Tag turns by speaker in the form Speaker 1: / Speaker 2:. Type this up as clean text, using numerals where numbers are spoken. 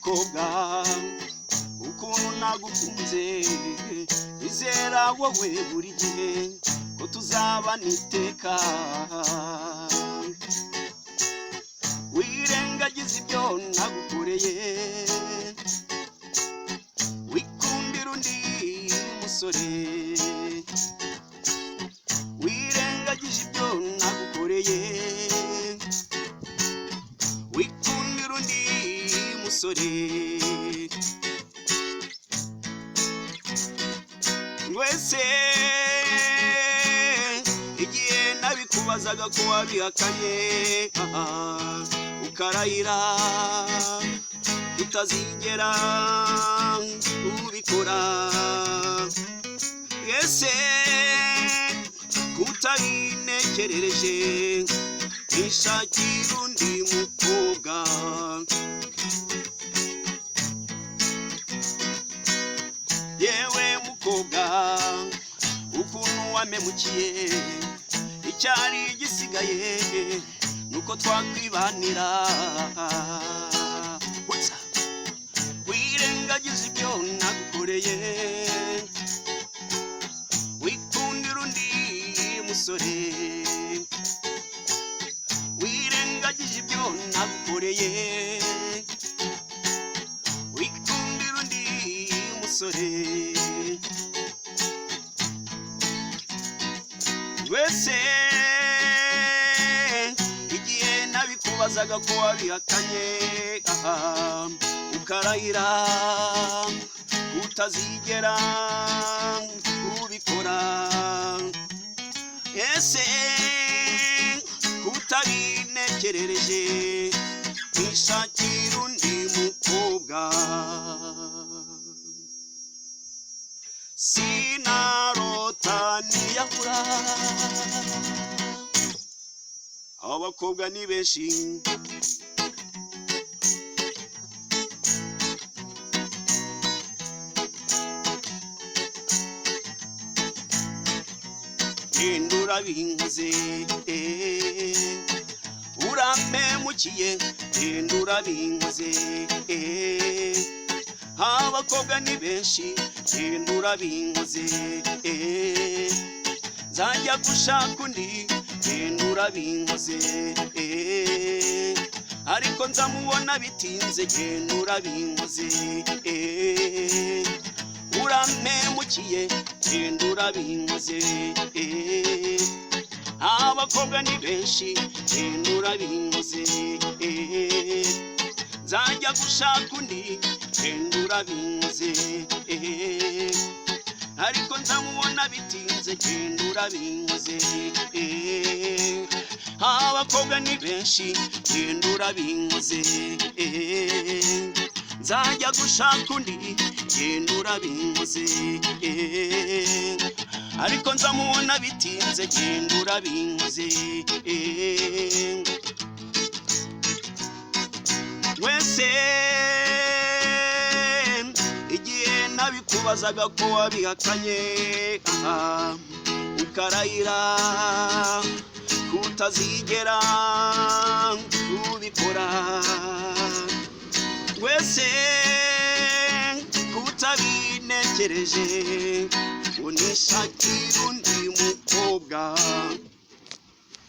Speaker 1: mukobwa ukuntu nagukunze izera wowe buri gihe ko tuzabana iteka wirengagiza ibyo nagukoreye wikundira undi musore wirengagije ibyo nagukoreye wikundira undi musore wese igihe nabikubazaga ko wabihakanye ukarahira utazigera ubikora ese kutabinekerereje nishakira undi mukobwa yewe mukobwa ukuntu wamemukiye icyari gisigaye nuko twakwibanira wirengagiza ibyo nagukoreye wikundira undi musore wirengagije ibyo nagukoreye wikundira undi musore wese igihe nabikubazaga ko wabihakanye ukarahira utazigera ubikora ese kutabinekerereje nishakira undi mukobwa sinarota niyahura abakobwa ni benshi ndura binkoze urampemukiye ndura binkoze abakobwa ni benshi ndura binkoze nzajya gushaka undi ndura binkoze ariko nzamubona bitinze ndura binkoze urampemukiye ndura binkoze abakobwa ni benshi ndura binkoze nzajya gushaka undi ndura binkoze ariko nzamubona bitinze ndura binkoze abakobwa ni benshi ndura binkoze nzajya gushaka undi ndura binkoze ariko nzamubona bitinze ndura binkoze wese igihe nabikubazaga ko wabihakanye ukarahira kutazigera ubikora wese kutabinekereje unishakira